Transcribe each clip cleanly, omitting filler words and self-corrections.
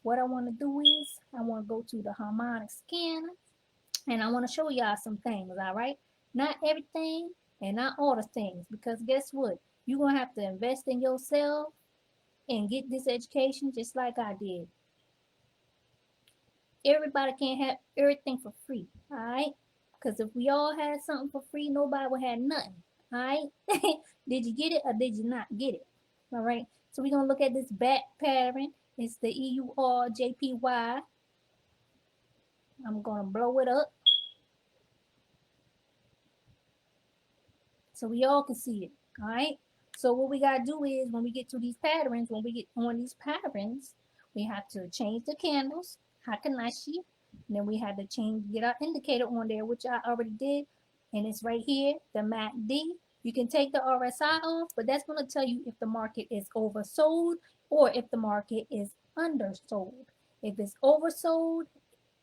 what I want to do is I want to go to the harmonic scanner and I want to show y'all some things, all right? Not everything and not all the things, because guess what? You're going to have to invest in yourself and get this education just like I did. Everybody can't have everything for free, all right? Because if we all had something for free, nobody would have nothing, all right? Did you get it or did you not get it? All right. So we're gonna look at this back pattern. It's the EURJPY. I'm gonna blow it up so we all can see it. All right. So what we gotta do is when we get to these patterns, when we get on these patterns, we have to change the candles, Hakanashi. And then we have to get our indicator on there, which I already did. And it's right here, the MACD. You can take the RSI off, but that's going to tell you if the market is oversold or if the market is undersold. If it's oversold,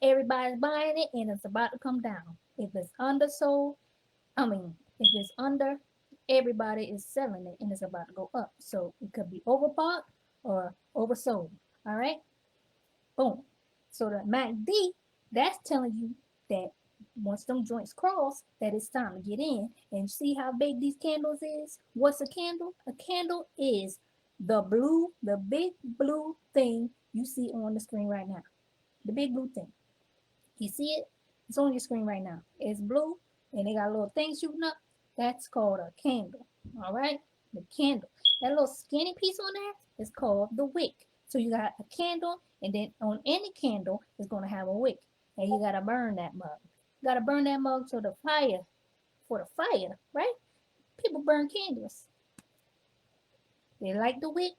everybody's buying it and it's about to come down. If it's undersold, if it's under, everybody is selling it and it's about to go up. So it could be overbought or oversold. All right. Boom. So the MACD, that's telling you that once them joints cross, that it's time to get in. And see how big these candles is? What's a candle? A candle is the big blue thing you see on the screen right now. The big blue thing. You see it? It's on your screen right now. It's blue and they got a little thing shooting up. That's called a candle. All right? The candle. That little skinny piece on there is called the wick. So you got a candle, and then on any candle is going to have a wick. And you got to burn that mug. You got to burn that mug for the fire, right? People burn candles. They like the wick.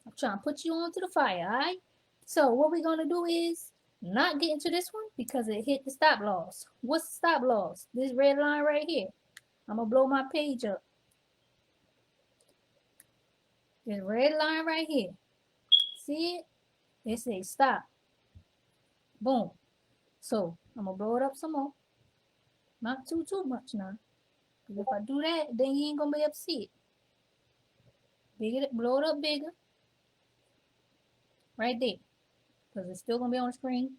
I'm trying to put you onto the fire, all right? So what we're going to do is not get into this one because it hit the stop loss. What's the stop loss? This red line right here. I'm going to blow my page up. This red line right here. See it? It says stop. Boom. So I'm going to blow it up some more. Not too much now. Because if I do that, then you ain't going to be able to see it. Blow it up bigger. Right there. Because it's still going to be on the screen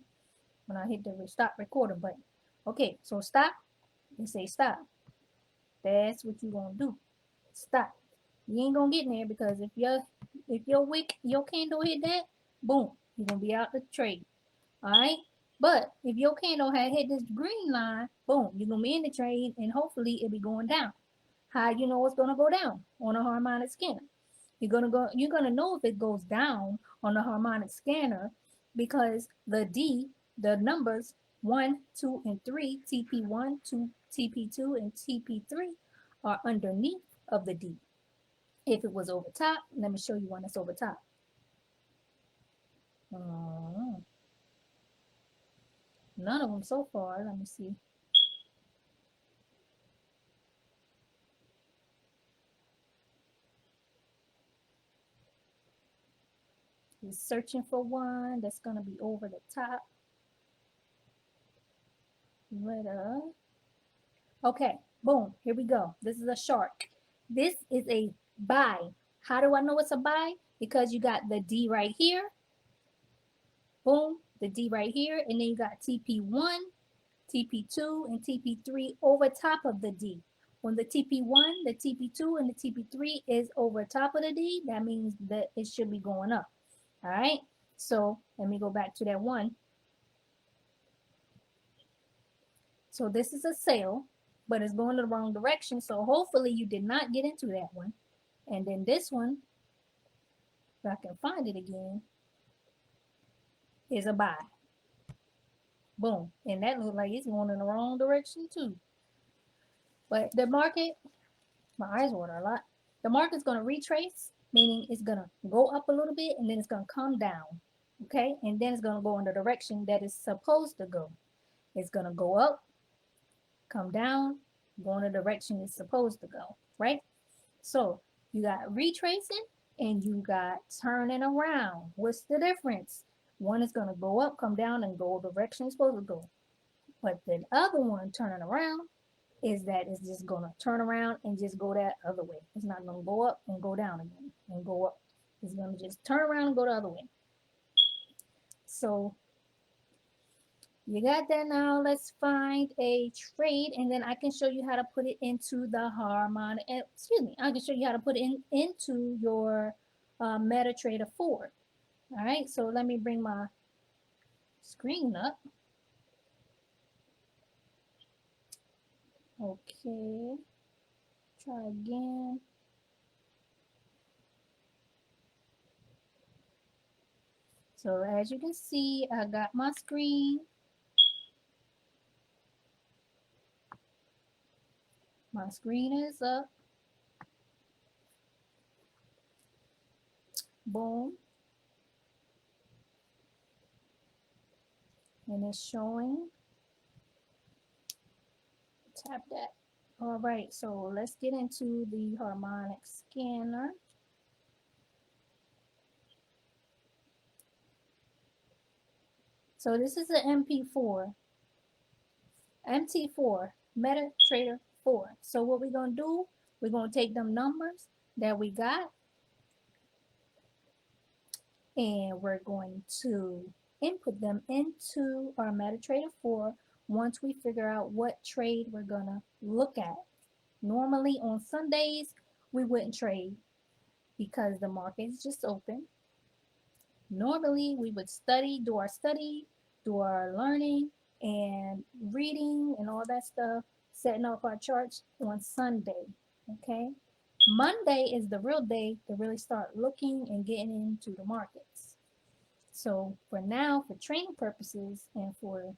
when I hit the stop recording button. Okay, so stop. It say stop. That's what you're going to do. Stop. You ain't going to get in there because if your candle hit that, boom, you're going to be out the trade. All right? But if your candle had hit this green line, boom, you're going to be in the trade and hopefully it'll be going down. How you know it's going to go down? On a harmonic scanner. You're gonna know if it goes down on the harmonic scanner because the numbers 1, 2, and 3, TP1, 2, TP2, and TP3 are underneath of the D. If it was over top, let me show you one that's over top. None of them so far. Let me see. He's searching for one that's gonna be over the top. Okay, boom, here we go. This is a shark. This is a buy. How do I know it's a buy? Because you got the D right here. Boom, the D right here. And then you got TP1, TP2, and TP3 over top of the D. When the TP1, the TP2, and the TP3 is over top of the D, that means that it should be going up. All right, so let me go back to that one. So this is a sale, but it's going the wrong direction. So hopefully you did not get into that one. And then this one, if I can find it again, is a buy. Boom. And that looks like it's going in the wrong direction too. But the market, my eyes water a lot. The market's going to retrace, meaning it's going to go up a little bit and then it's going to come down. Okay. And then it's going to go in the direction that it's supposed to go. It's going to go up, come down, go in the direction it's supposed to go. Right. So you got retracing and you got turning around. What's the difference? One is going to go up, come down, and go the direction it's supposed to go. But the other one, turning around, is that it's just going to turn around and just go that other way. It's not going to go up and go down again and go up. It's going to just turn around and go the other way. So you got that now. Let's find a trade, and then I can show you how to put it into the harmonic. Excuse me, I can show you how to put it into your MetaTrader 4. All right, so let me bring my screen up. Okay, try again. So as you can see, I got my screen. My screen is up. Boom. And it's showing. Tap that. All right, so let's get into the harmonic scanner. So this is the MP4, MT4, MetaTrader 4. So what we're going to do, we're going to take them numbers that we got, and we're going to input them into our MetaTrader 4 once we figure out what trade we're going to look at. Normally on Sundays, we wouldn't trade because the market is just open. Normally we would do our learning and reading and all that stuff, setting up our charts on Sunday. Okay. Monday is the real day to really start looking and getting into the markets. So for now, for training purposes and for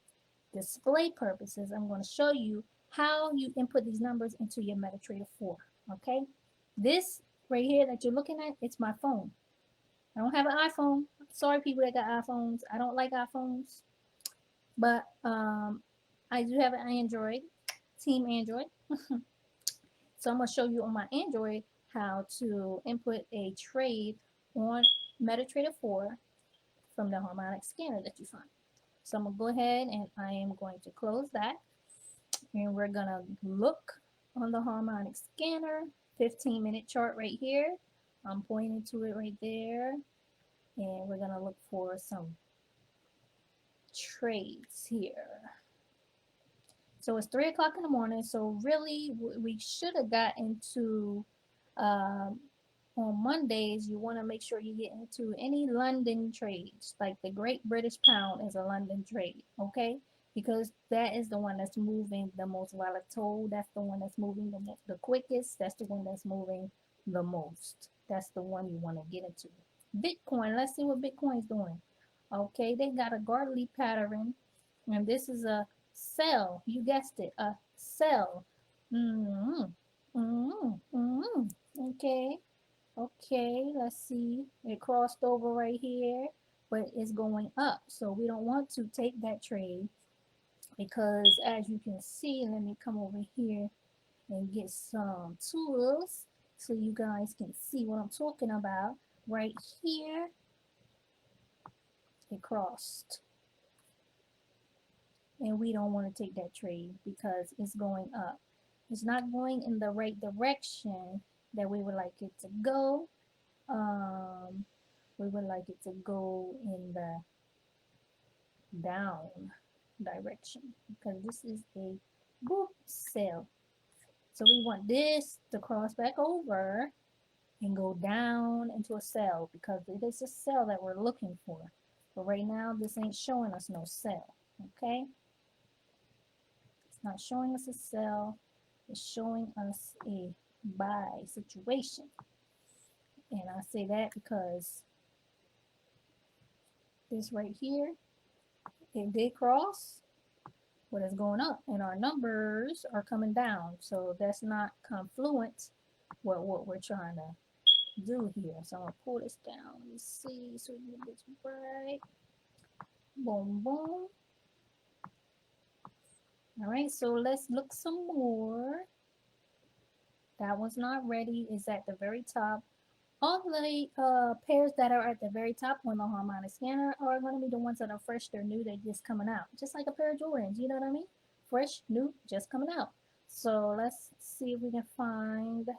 display purposes, I'm going to show you how you input these numbers into your MetaTrader 4. Okay. This right here that you're looking at, it's my phone. I don't have an iPhone. Sorry, people that got iPhones. I don't like iPhones, but I do have an Android, Team Android. So I'm gonna show you on my Android how to input a trade on MetaTrader 4 from the harmonic scanner that you find. So I'm gonna go ahead and I am going to close that, and we're gonna look on the harmonic scanner. 15-minute chart right here. I'm pointing to it right there. And we're going to look for some trades here. So it's 3 o'clock in the morning. So really, we should have got into, on Mondays, you want to make sure you get into any London trades. Like the Great British Pound is a London trade, okay? Because that is the one that's moving the most volatile. That's the one that's moving the quickest. That's the one that's moving the most. That's the one you want to get into. Bitcoin, let's see what Bitcoin's doing. Okay, they got a Gartley pattern, and this is a sell. You guessed it, a sell. Mm-hmm. Mm-hmm. Mm-hmm. Okay. Okay, let's see. It crossed over right here, but it's going up. So we don't want to take that trade because as you can see, let me come over here and get some tools so you guys can see what I'm talking about. Right here, it crossed. And we don't want to take that trade because it's going up. It's not going in the right direction that we would like it to go. We would like it to go in the down direction because this is a boop sell. So we want this to cross back over and go down into a sell because it is a sell that we're looking for. But right now, this ain't showing us no sell. Okay? It's not showing us a sell. It's showing us a buy situation. And I say that because this right here, it did cross, but it's going up. And our numbers are coming down. So that's not confluent with what we're trying to do here. So I'm going to pull this down. Let's see so we get this right. Boom, boom. All right, so let's look some more. That one's not ready. It's at the very top. All the pairs that are at the very top on the harmonic scanner are going to be the ones that are fresh, they're new, they're just coming out. Just like a pair of Jordans, you know what I mean? Fresh, new, just coming out. So let's see if we can find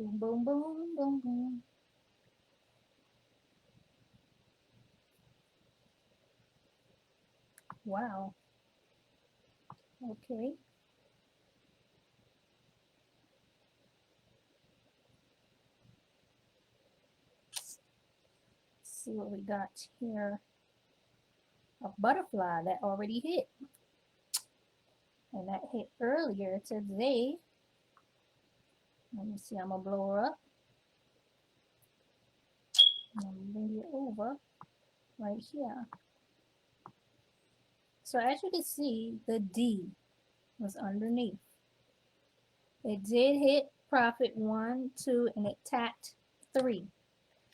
Boom, boom, boom, boom, boom. Wow. Okay. Let's see what we got here. A butterfly that already hit. And that hit earlier today. Let me see. I'm going to blow her up. I'm going to bring it over right here. So as you can see, the D was underneath. It did hit profit 1, 2, and it tapped 3.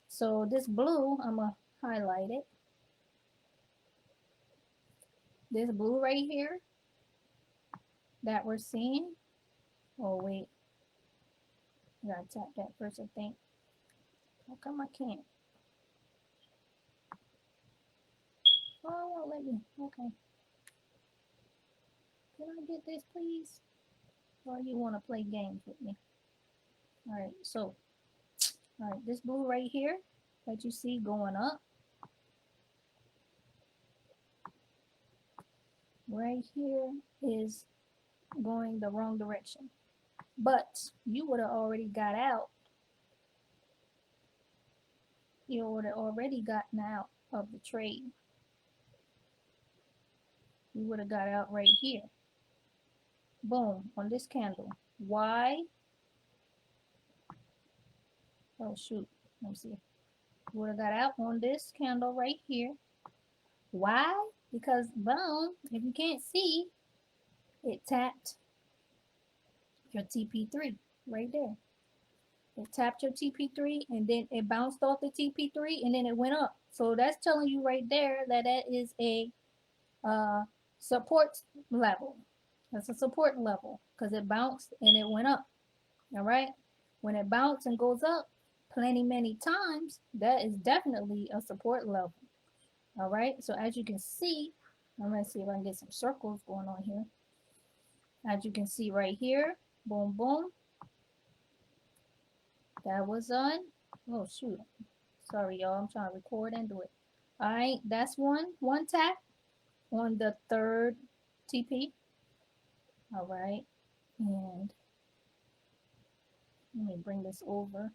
So this blue, I'm going to highlight it. This blue right here that we're seeing. Oh, wait. I gotta tap that first, I think. How come I can't? Oh, it won't let me. Okay. Can I get this, please? Or you want to play games with me? Alright, so, alright, this blue right here that you see going up, right here is going the wrong direction. But you would have already got out. You would have already gotten out of the trade. You would have got out right here. Boom, on this candle. Why? Oh shoot, let me see. Would have got out on this candle right here. Why? Because boom, if you can't see, it tapped your TP3 right there. It tapped your TP3 and then it bounced off the TP3 and then it went up. So that's telling you right there that that is a support level. That's a support level because it bounced and it went up. All right. When it bounces and goes up many times, that is definitely a support level. All right. So as you can see, I'm going to see if I can get some circles going on here. As you can see right here, boom, boom. That was on. Oh, shoot. Sorry, y'all. I'm trying to record and do it. All right. That's one tap on the third TP. All right. And let me bring this over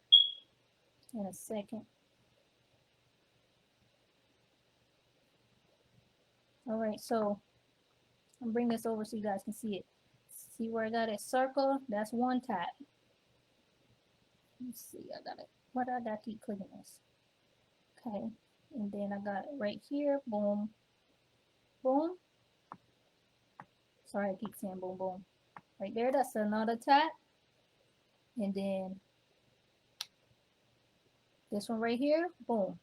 in a second. All right. So I'm bring this over so you guys can see it. See where I got it circle? That's one tap. Let's see. I got it. Why do I got to keep clicking this? Okay. And then I got it right here. Boom. Boom. Sorry, I keep saying boom, boom. Right there, that's another tap. And then this one right here, boom.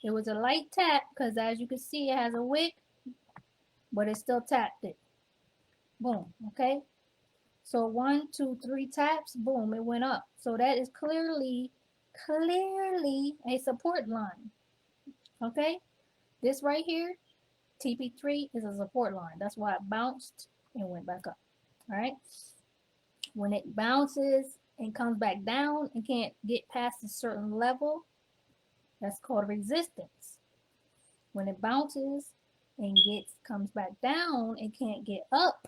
It was a light tap because as you can see, it has a wick, but it still tapped it. Boom, okay? So 1, 2, 3 taps, boom, it went up. So that is clearly a support line, okay? This right here, TP3 is a support line. That's why it bounced and went back up, all right? When it bounces and comes back down and can't get past a certain level, that's called resistance. When it bounces and comes back down and can't get up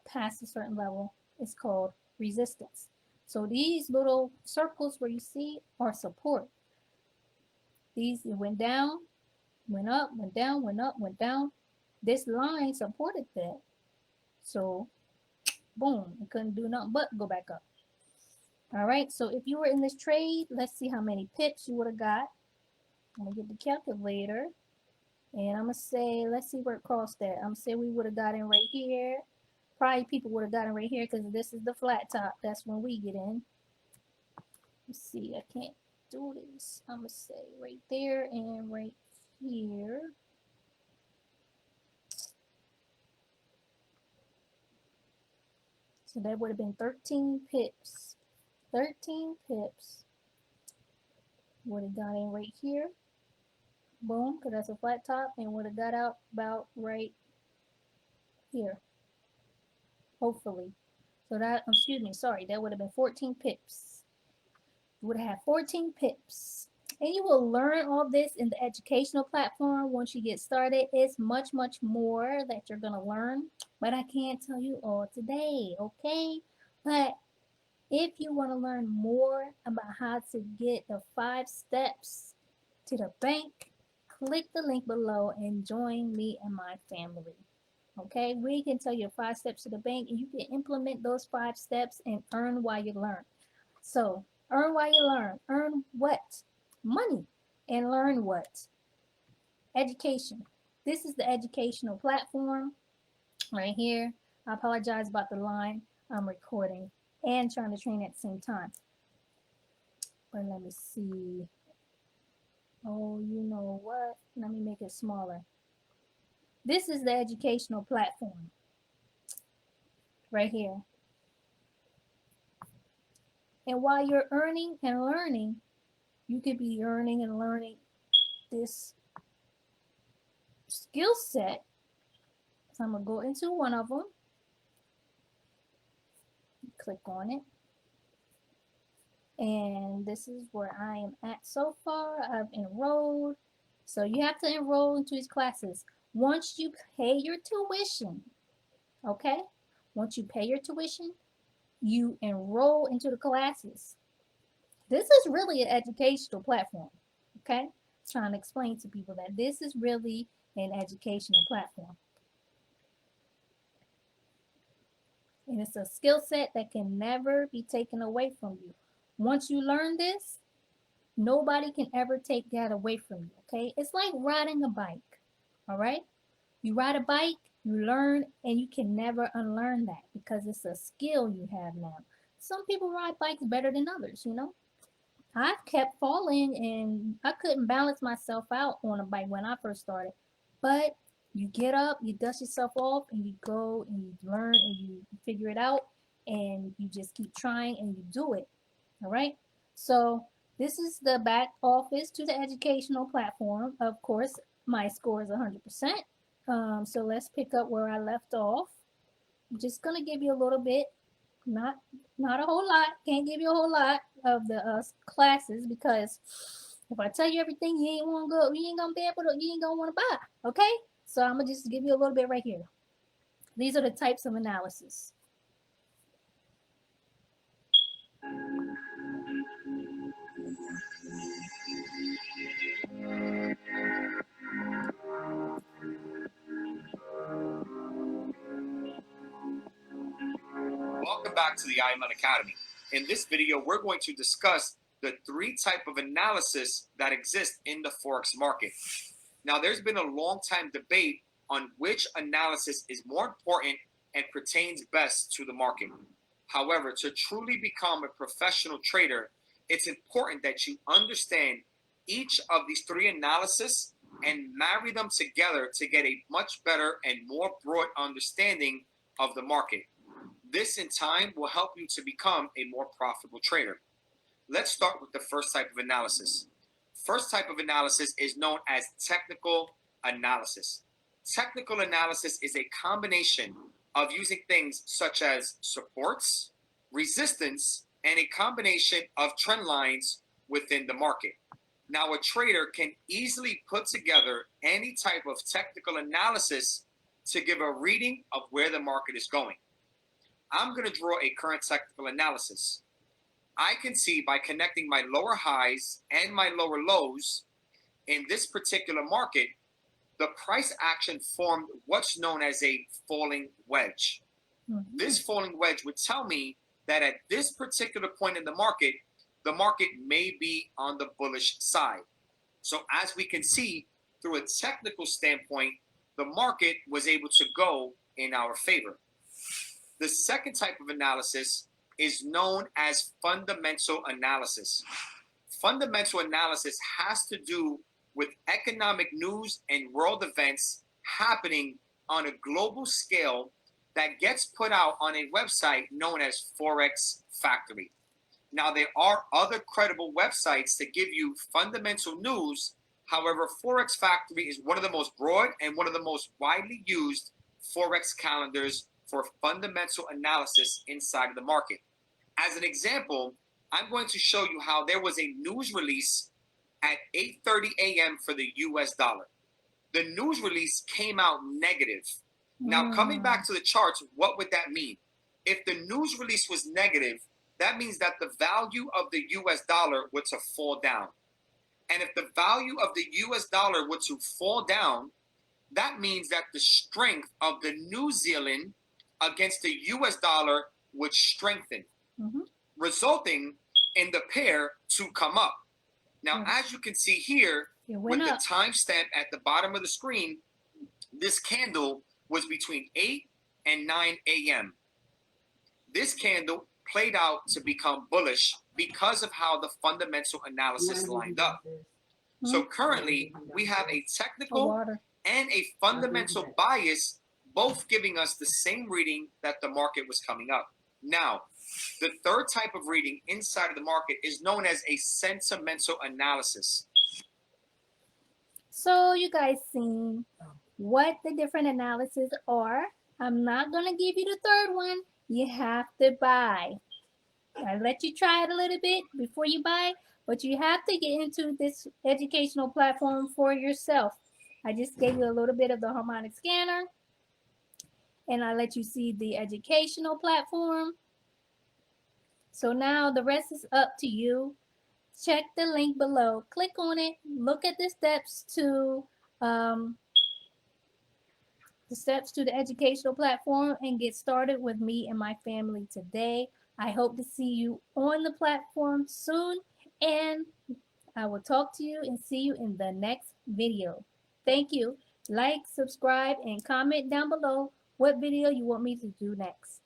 past a certain level, it's called resistance. So these little circles where you see are support. These, it went down, went up, went down, went up, went down. This line supported that. So boom, it couldn't do nothing but go back up. All right, so if you were in this trade, let's see how many pips you would have got. I'm gonna get the calculator, and I'm gonna say, let's see where it crossed at. I'm gonna say we would have got in right here. Probably people would have got in right here because this is the flat top. That's when we get in. Let's see, I can't do this. I'm gonna say right there and right here. So that would have been 13 pips. 13 pips would have got in right here. Boom, because that's a flat top, and would have got out about right here. Hopefully. So that, excuse me, sorry, that would have been 14 pips. You would have had 14 pips. And you will learn all this in the educational platform once you get started. It's much, much more that you're going to learn, but I can't tell you all today, okay? But if you want to learn more about how to get the 5 steps to the bank, click the link below and join me and my family. Okay, we can tell you 5 steps to the bank, and you can implement those 5 steps and earn while you learn. So, earn while you learn. Earn what? Money. And learn what? Education. This is the educational platform right here. I apologize about the line. I'm recording and trying to train at the same time. But let me see. Oh, you know what? Let me make it smaller. This is the educational platform right here. And while you're earning and learning, you could be earning and learning this skill set. So I'm going to go into one of them. Click on it. And this is where I am at so far. I've enrolled. So you have to enroll into these classes. Once you pay your tuition, okay? Once you pay your tuition, you enroll into the classes. This is really an educational platform, okay? Trying to explain to people that this is really an educational platform. And it's a skill set that can never be taken away from you. Once you learn this, nobody can ever take that away from you, okay? It's like riding a bike, all right? You ride a bike, you learn, and you can never unlearn that because it's a skill you have now. Some people ride bikes better than others, you know? I kept falling and I couldn't balance myself out on a bike when I first started. But you get up, you dust yourself off, and you go and you learn and you figure it out, and you just keep trying and you do it. All right? So this is the back office to the educational platform. Of course, my score is 100%. So let's pick up where I left off. I'm just going to give you a little bit, not a whole lot. Can't give you a whole lot of the classes because if I tell you everything, you ain't want to go. You ain't gonna be able to. You ain't gonna want to buy. Okay. So I'm gonna just give you a little bit right here. These are the types of analysis. Welcome back to the IMN Academy. In this video, we're going to discuss the 3 types of analysis that exist in the Forex market. Now, there's been a long time debate on which analysis is more important and pertains best to the market. However, to truly become a professional trader, it's important that you understand each of these 3 analyses and marry them together to get a much better and more broad understanding of the market. This in time will help you to become a more profitable trader. Let's start with the first type of analysis. First type of analysis is known as technical analysis. Technical analysis is a combination of using things such as supports, resistance, and a combination of trend lines within the market. Now, a trader can easily put together any type of technical analysis to give a reading of where the market is going. I'm going to draw a current technical analysis. I can see by connecting my lower highs and my lower lows in this particular market, the price action formed what's known as a falling wedge. This falling wedge would tell me that at this particular point in the market may be on the bullish side. So as we can see, through a technical standpoint, the market was able to go in our favor. The second type of analysis is known as fundamental analysis. Fundamental analysis has to do with economic news and world events happening on a global scale that gets put out on a website known as Forex Factory. Now, there are other credible websites that give you fundamental news. However, Forex Factory is one of the most broad and one of the most widely used Forex calendars for fundamental analysis inside of the market. As an example, I'm going to show you how there was a news release at 8:30 a.m. for the US dollar. The news release came out negative. Now, coming back to the charts, what would that mean? If the news release was negative, that means that the value of the US dollar were to fall down. And if the value of the US dollar were to fall down, that means that the strength of the New Zealand against the US dollar would strengthen, resulting in the pair to come up. Now, as you can see here, with the timestamp at the bottom of the screen, this candle was between 8 and 9 a.m. This candle played out to become bullish because of how the fundamental analysis lined up. So currently, we have a technical and a fundamental bias, both giving us the same reading that the market was coming up. Now, the third type of reading inside of the market is known as a sentimental analysis. So you guys seen what the different analyses are. I'm not going to give you the third one. You have to buy. I let you try it a little bit before you buy, but you have to get into this educational platform for yourself. I just gave you a little bit of the harmonic scanner, and I let you see the educational platform. So now the rest is up to you. Check the link below. Click on it. Look at the steps to the educational platform and get started with me and my family today. I hope to see you on the platform soon, and I will talk to you and see you in the next video. Thank you. Like, subscribe, and comment down below what video you want me to do next.